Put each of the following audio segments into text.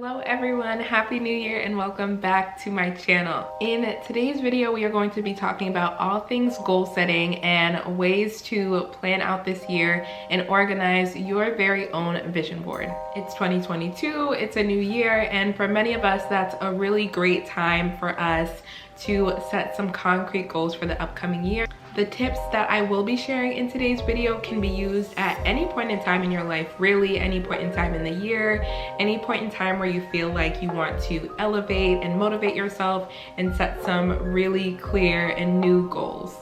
Hello everyone, happy new year and welcome back to my channel. In today's video we are going to be talking about all things goal setting and ways to plan out this year and organize your very own vision board. It's 2022, it's a new year, and for many of us that's a really great time for us to set some concrete goals for the upcoming year. The tips that I will be sharing in today's video can be used at any point in time in your life, really any point in time in the year, any point in time where you feel like you want to elevate and motivate yourself and set some really clear and new goals.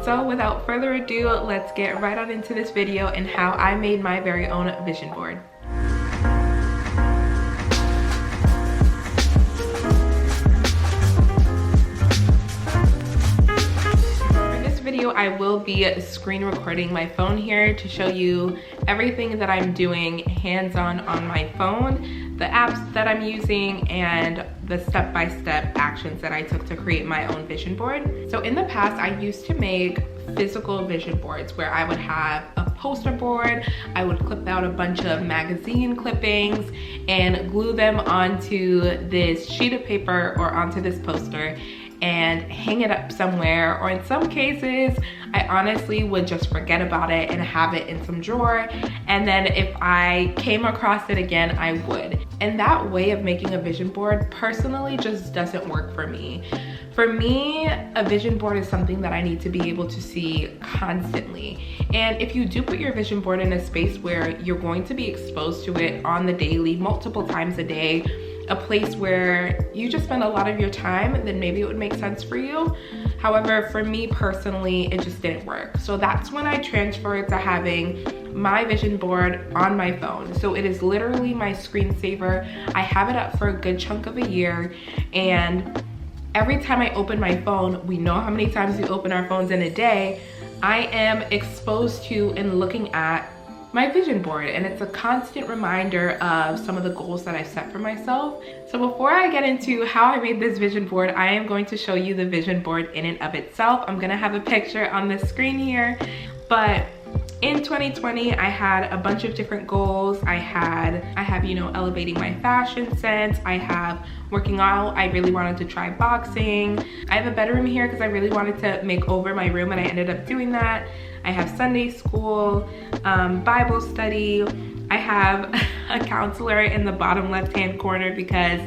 So without further ado, let's get right on into this video and how I made my very own vision board. I will be screen recording my phone here to show you everything that I'm doing hands-on on my phone, the apps that I'm using, and the step-by-step actions that I took to create my own vision board. So in the past, I used to make physical vision boards where I would have a poster board, I would clip out a bunch of magazine clippings and glue them onto this sheet of paper or onto this poster and hang it up somewhere, or in some cases I honestly would just forget about it and have it in some drawer, and then if I came across it again I would. And that way of making a vision board personally just doesn't work for me. For me, a vision board is something that I need to be able to see constantly. And if you do put your vision board in a space where you're going to be exposed to it on the daily, multiple times a day, a place where you just spend a lot of your time, then maybe it would make sense for you. However, for me personally, it just didn't work. So that's when I transferred to having my vision board on my phone. So it is literally my screensaver. I have it up for a good chunk of a year, and every time I open my phone, we know how many times we open our phones in a day, I am exposed to and looking at my vision board, and it's a constant reminder of some of the goals that I've set for myself. So before I get into how I made this vision board, I am going to show you the vision board in and of itself. I'm gonna have a picture on the screen here, but in 2020, I had a bunch of different goals. I have, you know, elevating my fashion sense. I have working out. I really wanted to try boxing. I have a bedroom here because I really wanted to make over my room, and I ended up doing that. I have Sunday school, Bible study. I have a counselor in the bottom left-hand corner because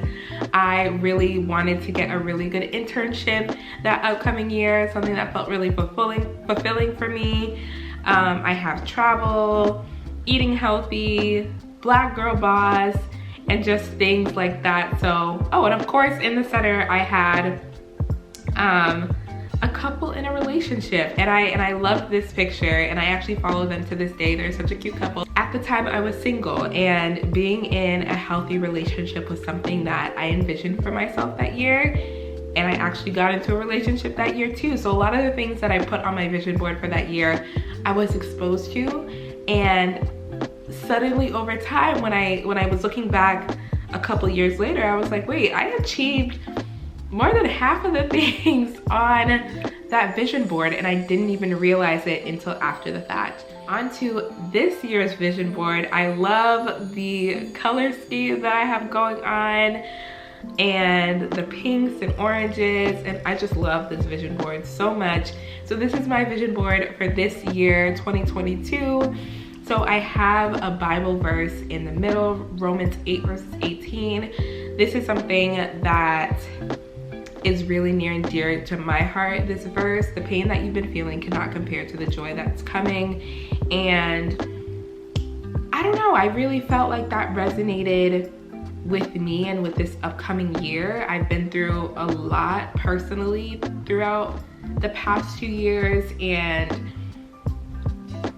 I really wanted to get a really good internship that upcoming year, something that felt really fulfilling for me. I have travel, eating healthy, Black girl boss, and just things like that. So, oh, and of course in the center I had a couple in a relationship, and I loved this picture, and I actually follow them to this day. They're such a cute couple. At the time I was single, and being in a healthy relationship was something that I envisioned for myself that year. And I actually got into a relationship that year too. So a lot of the things that I put on my vision board for that year, I was exposed to. And suddenly over time, when I was looking back a couple years later, I was like, wait, I achieved more than half of the things on that vision board, and I didn't even realize it until after the fact. On to this year's vision board. I love the color scheme that I have going on, and the pinks and oranges, and I just love this vision board so much. So this is my vision board for this year, 2022. So I have a Bible verse in the middle, Romans 8 verses 18. This is something that is really near and dear to my heart, this verse. The pain that you've been feeling cannot compare to the joy that's coming. And I don't know, I really felt like that resonated with me and with this upcoming year. I've been through a lot personally throughout the past 2 years, and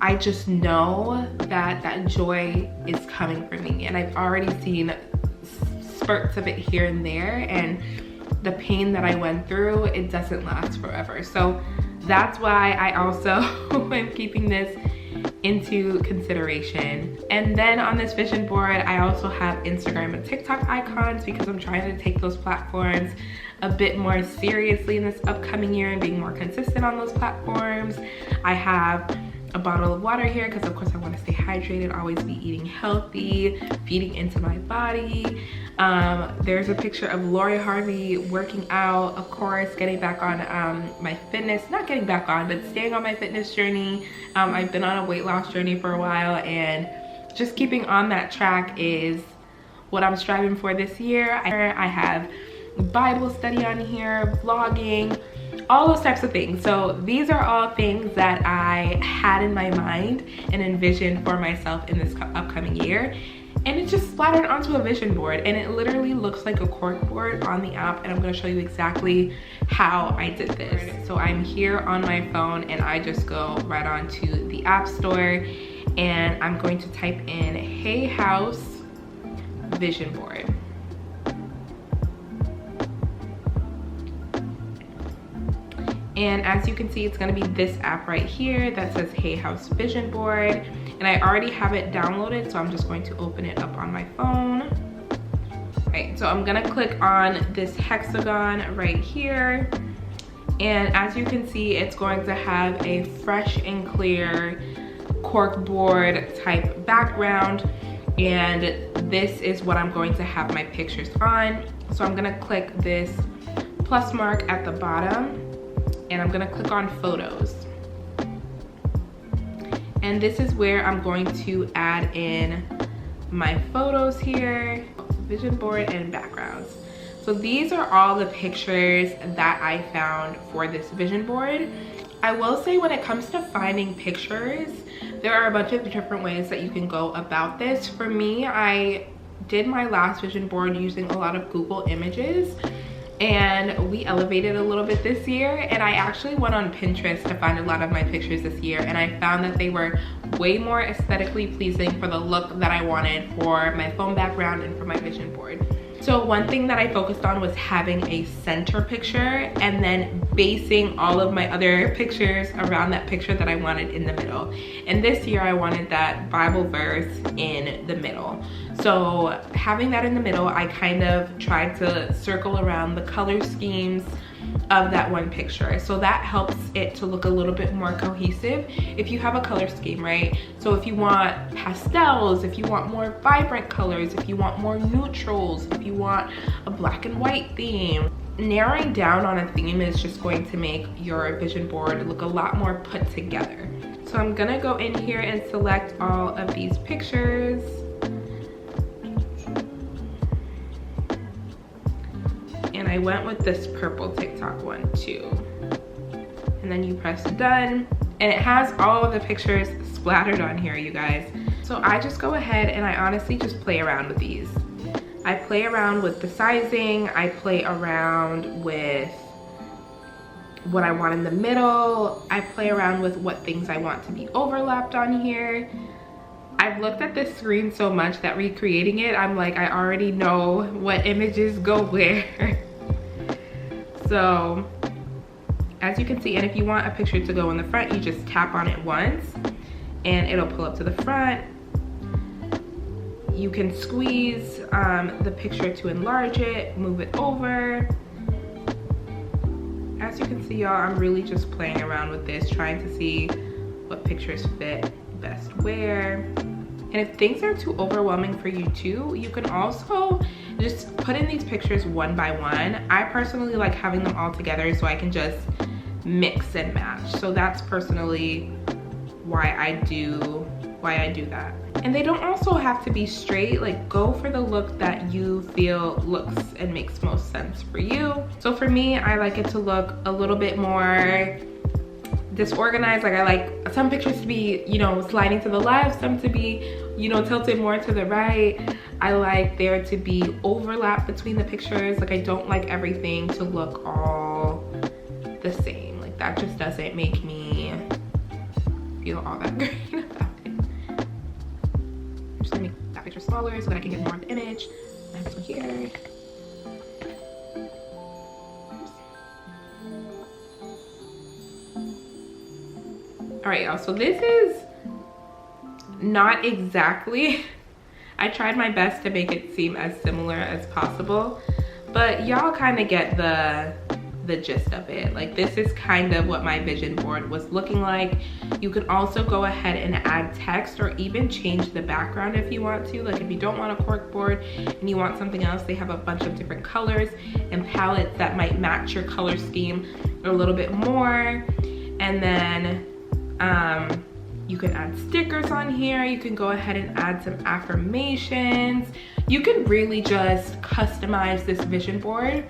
I just know that that joy is coming for me, and I've already seen spurts of it here and there, and the pain that I went through, it doesn't last forever. So that's why I also am keeping this into consideration. And then on this vision board, I also have Instagram and TikTok icons because I'm trying to take those platforms a bit more seriously in this upcoming year and being more consistent on those platforms. I have a bottle of water here because of course I want to stay hydrated, always be eating healthy, feeding into my body. There's a picture of Lori Harvey working out, of course, getting back on my fitness, not getting back on, but staying on my fitness journey. I've been on a weight loss journey for a while, and just keeping on that track is what I'm striving for this year. I have Bible study on here, vlogging, all those types of things. So these are all things that I had in my mind and envisioned for myself in this upcoming year. And it just splattered onto a vision board, and it literally looks like a cork board on the app, and I'm gonna show you exactly how I did this. So I'm here on my phone, and I just go right onto the app store, and I'm going to type in Hey House vision board. And as you can see, it's gonna be this app right here that says Hey House vision board. And I already have it downloaded, so I'm just going to open it up on my phone. Right, so I'm gonna click on this hexagon right here. And as you can see, it's going to have a fresh and clear cork board type background. And this is what I'm going to have my pictures on. So I'm gonna click this plus mark at the bottom, and I'm gonna click on photos. And this is where I'm going to add in my photos here, vision board and backgrounds. So these are all the pictures that I found for this vision board. I will say, when it comes to finding pictures, there are a bunch of different ways that you can go about this. For me, I did my last vision board using a lot of Google Images, and we elevated a little bit this year, and I actually went on Pinterest to find a lot of my pictures this year, and I found that they were way more aesthetically pleasing for the look that I wanted for my phone background and for my vision board. So one thing that I focused on was having a center picture and then basing all of my other pictures around that picture that I wanted in the middle. And this year I wanted that Bible verse in the middle. So having that in the middle, I kind of tried to circle around the color schemes of that one picture. So that helps it to look a little bit more cohesive if you have a color scheme, right? So if you want pastels, if you want more vibrant colors, if you want more neutrals, if you want a black and white theme, narrowing down on a theme is just going to make your vision board look a lot more put together. So I'm gonna go in here and select all of these pictures. And I went with this purple TikTok one too. And then you press done, and it has all of the pictures splattered on here, you guys. So I just go ahead and I honestly just play around with these. I play around with the sizing, I play around with what I want in the middle, I play around with what things I want to be overlapped on here. I've looked at this screen so much that recreating it, I'm like, I already know what images go where. So as you can see, and if you want a picture to go in the front, you just tap on it once and it'll pull up to the front. You can squeeze the picture to enlarge it, move it over. As you can see, y'all, I'm really just playing around with this, trying to see what pictures fit best where. And if things are too overwhelming for you too, you can also just put in these pictures one by one. I personally like having them all together so I can just mix and match. So that's personally why I do that. And they don't also have to be straight. Like, go for the look that you feel looks and makes most sense for you. So for me, I like it to look a little bit more disorganized. Like, I like some pictures to be, you know, sliding to the left, some to be, you know, tilted more to the right. I like there to be overlap between the pictures. Like, I don't like everything to look all the same. Like, that just doesn't make me feel all that great about it. I'm just gonna make that picture smaller so that I can get more of the image. I have this one here. All right, y'all, so this is not exactly, I tried my best to make it seem as similar as possible, but y'all kind of get the the gist of it. Like, this is kind of what my vision board was looking like. You can also go ahead and add text or even change the background if you want to. Like, if you don't want a cork board and you want something else, they have a bunch of different colors and palettes that might match your color scheme a little bit more. And then you can add stickers on here. You can go ahead and add some affirmations. You can really just customize this vision board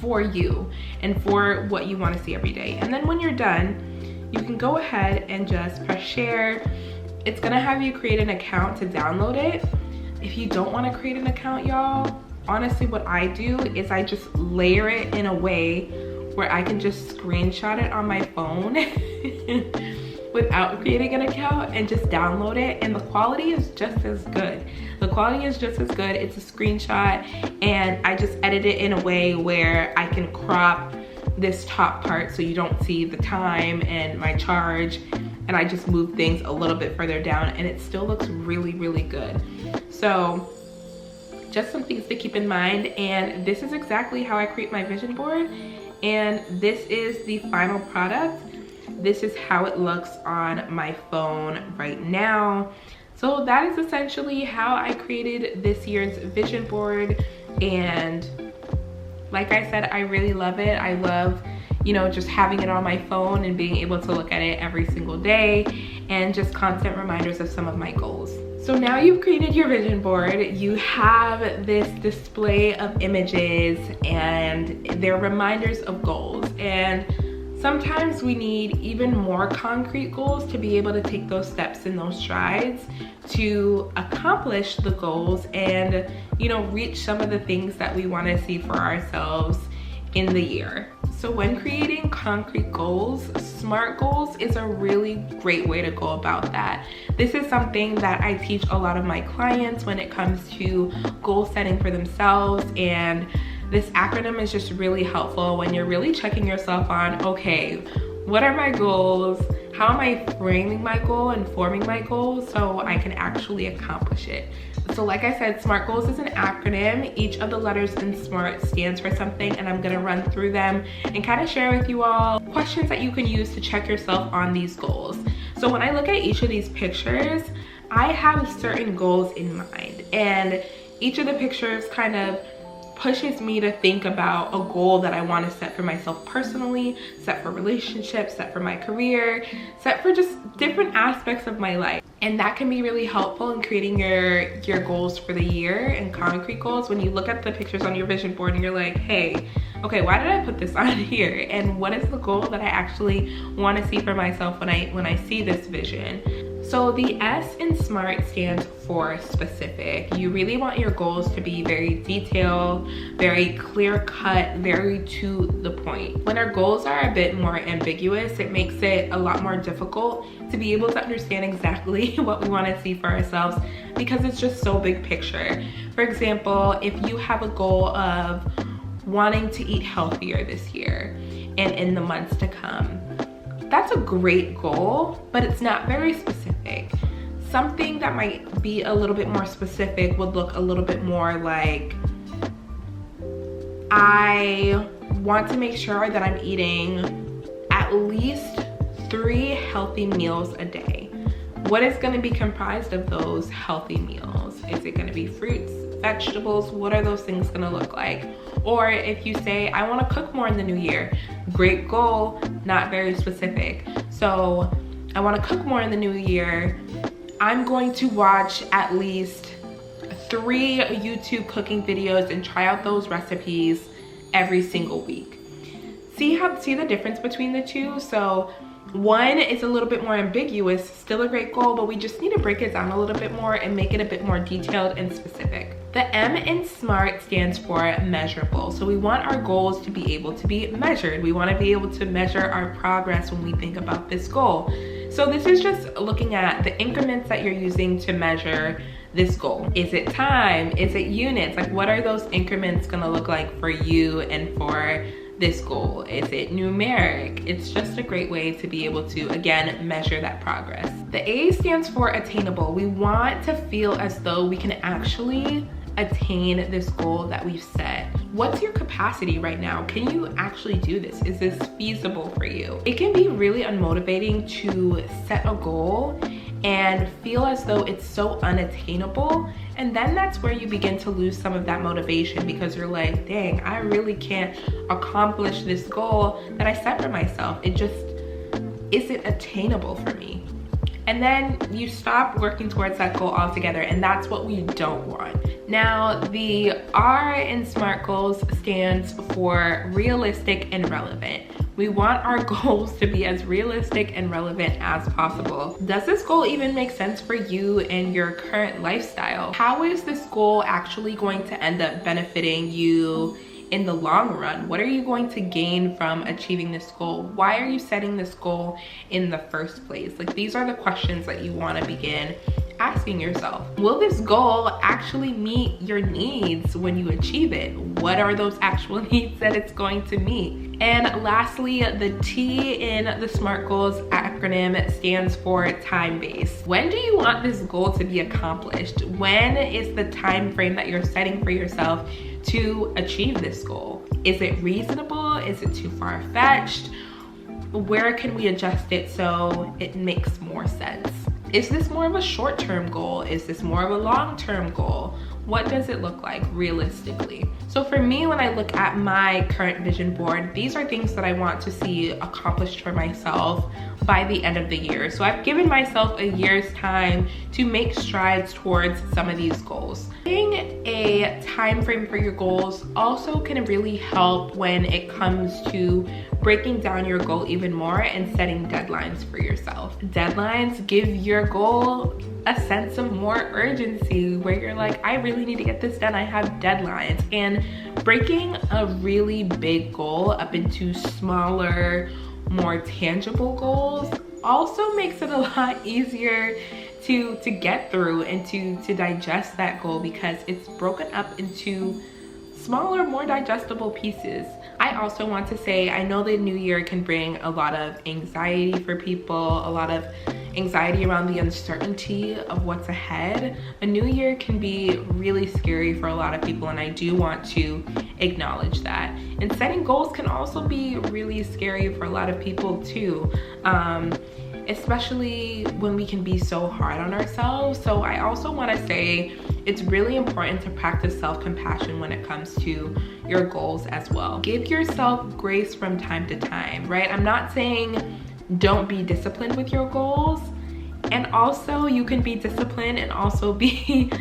for you and for what you want to see every day. And then when you're done, you can go ahead and just press share. It's gonna have you create an account to download it. If you don't want to create an account, y'all, honestly what I do is I just layer it in a way where I can just screenshot it on my phone without creating an account and just download it, and the quality is just as good. The quality is just as good. It's a screenshot, and I just edit it in a way where I can crop this top part so you don't see the time and my charge, and I just move things a little bit further down, and it still looks really, really good. So just some things to keep in mind, and this is exactly how I create my vision board, and this is the final product. This is how it looks on my phone right now. So that is essentially how I created this year's vision board, and like I said, I really love it. I love, you know, just having it on my phone and being able to look at it every single day, and just constant reminders of some of my goals. So now you've created your vision board, you have this display of images and they're reminders of goals, and sometimes we need even more concrete goals to be able to take those steps and those strides to accomplish the goals and, you know, reach some of the things that we want to see for ourselves in the year. So when creating concrete goals, SMART goals is a really great way to go about that. This is something that I teach a lot of my clients when it comes to goal setting for themselves, and this acronym is just really helpful when you're really checking yourself on, okay, what are my goals? How am I framing my goal and forming my goals so I can actually accomplish it? So like I said, SMART goals is an acronym. Each of the letters in SMART stands for something, and I'm gonna run through them and kind of share with you all questions that you can use to check yourself on these goals. So when I look at each of these pictures, I have certain goals in mind, and each of the pictures kind of pushes me to think about a goal that I want to set for myself personally, set for relationships, set for my career, set for just different aspects of my life. And that can be really helpful in creating your goals for the year and concrete goals. When you look at the pictures on your vision board and you're like, hey, okay, why did I put this on here? And what is the goal that I actually want to see for myself when I see this vision? So the S in SMART stands for specific. You really want your goals to be very detailed, very clear cut, very to the point. When our goals are a bit more ambiguous, it makes it a lot more difficult to be able to understand exactly what we want to see for ourselves, because it's just so big picture. For example, if you have a goal of wanting to eat healthier this year and in the months to come, that's a great goal, but it's not very specific. Something that might be a little bit more specific would look a little bit more like, I want to make sure that I'm eating at least 3 healthy meals a day. What is going to be comprised of those healthy meals? Is it going to be fruits, vegetables? What are those things going to look like? Or if you say, I want to cook more in the new year, great goal, not very specific. So I want to cook more in the new year. I'm going to watch at least 3 YouTube cooking videos and try out those recipes every single week. See the difference between the two? So one is a little bit more ambiguous, still a great goal, but we just need to break it down a little bit more and make it a bit more detailed and specific. The M in SMART stands for measurable. So we want our goals to be able to be measured. We want to be able to measure our progress when we think about this goal. So this is just looking at the increments that you're using to measure this goal. Is it time? Is it units? Like, what are those increments gonna look like for you and for this goal? Is it numeric? It's just a great way to be able to, again, measure that progress. The A stands for attainable. We want to feel as though we can actually attain this goal that we've set. What's your capacity right now? Can you actually do this? Is this feasible for you? It can be really unmotivating to set a goal and feel as though it's so unattainable. And then that's where you begin to lose some of that motivation, because you're like, dang, I really can't accomplish this goal that I set for myself. It just isn't attainable for me. And then you stop working towards that goal altogether, and that's what we don't want. Now, the R in SMART goals stands for realistic and relevant. We want our goals to be as realistic and relevant as possible. Does this goal even make sense for you and your current lifestyle? How is this goal actually going to end up benefiting you in the long run? What are you going to gain from achieving this goal? Why are you setting this goal in the first place? Like, these are the questions that you want to begin asking yourself. Will this goal actually meet your needs when you achieve it? What are those actual needs that it's going to meet? And lastly, the T in the SMART goals acronym stands for time-based. When do you want this goal to be accomplished? When is the time frame that you're setting for yourself to achieve this goal? Is it reasonable? Is it too far-fetched? Where can we adjust it so it makes more sense? Is this more of a short-term goal? Is this more of a long-term goal? What does it look like realistically? So for me, when I look at my current vision board, these are things that I want to see accomplished for myself by the end of the year. So I've given myself a year's time to make strides towards some of these goals. Having a time frame for your goals also can really help when it comes to breaking down your goal even more and setting deadlines for yourself. Deadlines give your goal a sense of more urgency, where you're like, I really need to get this done. I have deadlines. And breaking a really big goal up into smaller, more tangible goals also makes it a lot easier to get through and to digest that goal, because it's broken up into smaller, more digestible pieces. I also want to say, I know the new year can bring a lot of anxiety for people, a lot of anxiety around the uncertainty of what's ahead. A new year can be really scary for a lot of people, and I do want to acknowledge that. And setting goals can also be really scary for a lot of people too. Especially when we can be so hard on ourselves. So I also want to say it's really important to practice self-compassion when it comes to your goals as well. Give yourself grace from time to time, right? I'm not saying don't be disciplined with your goals, and also you can be disciplined and also be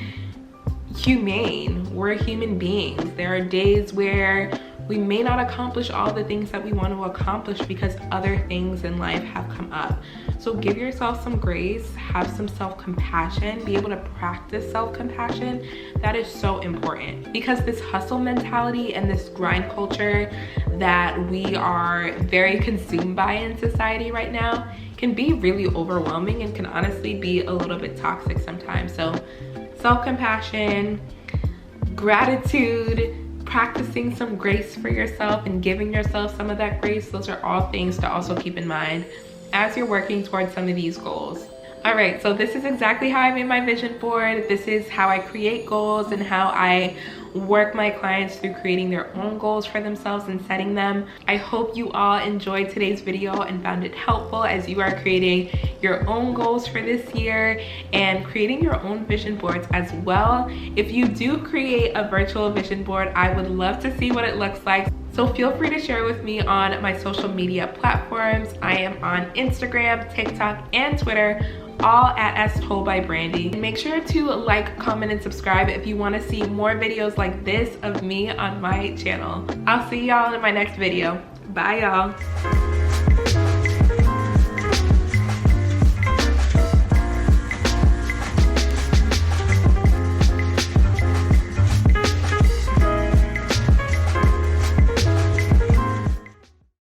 humane. We're human beings. There are days where we may not accomplish all the things that we want to accomplish because other things in life have come up. So give yourself some grace, have some self-compassion, be able to practice self-compassion. That is so important, because this hustle mentality and this grind culture that we are very consumed by in society right now can be really overwhelming and can honestly be a little bit toxic sometimes. So self-compassion, gratitude, practicing some grace for yourself and giving yourself some of that grace, those are all things to also keep in mind as you're working towards some of these goals. All right, so this is exactly how I made my vision board. This is how I create goals and how I work my clients through creating their own goals for themselves and setting them. I hope you all enjoyed today's video and found it helpful as you are creating your own goals for this year and creating your own vision boards as well. If you do create a virtual vision board, I would love to see what it looks like. So feel free to share with me on my social media platforms. I am on Instagram, TikTok, and Twitter, all at @toldbybrandy. And make sure to like, comment, and subscribe if you want to see more videos like this of me on my channel. I'll see y'all in my next video. Bye, y'all.